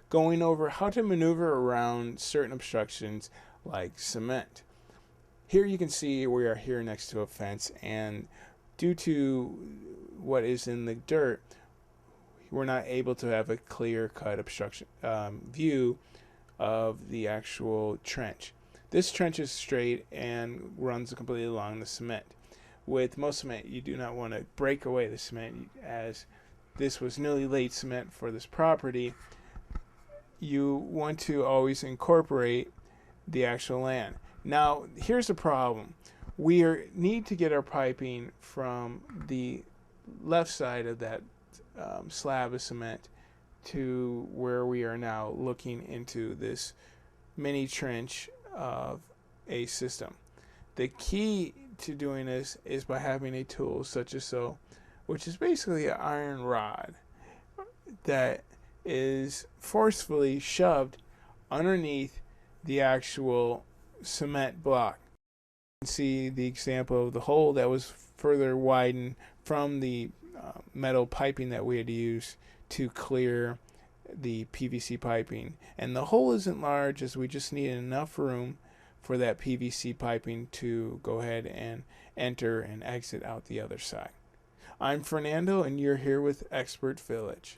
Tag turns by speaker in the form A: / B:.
A: going over how to maneuver around certain obstructions like cement. Here you can see we are here next to a fence, and due to what is in the dirt, we're not able to have a clear-cut obstruction view of the actual trench. This trench is straight and runs completely along the cement. With most cement, you do not want to break away the cement, as this was newly laid cement for this property. You want to always incorporate the actual land. Now, here's the problem. Need to get our piping from the left side of that slab of cement to where we are now looking into this mini trench of a system. The key to doing this is by having a tool such as so, which is basically an iron rod that is forcefully shoved underneath the actual cement block. You can see the example of the hole that was further widened from the metal piping that we had to use to clear the PVC piping. And the hole isn't large, as we just need enough room for that PVC piping to go ahead and enter and exit out the other side. I'm Fernando, and you're here with Expert Village.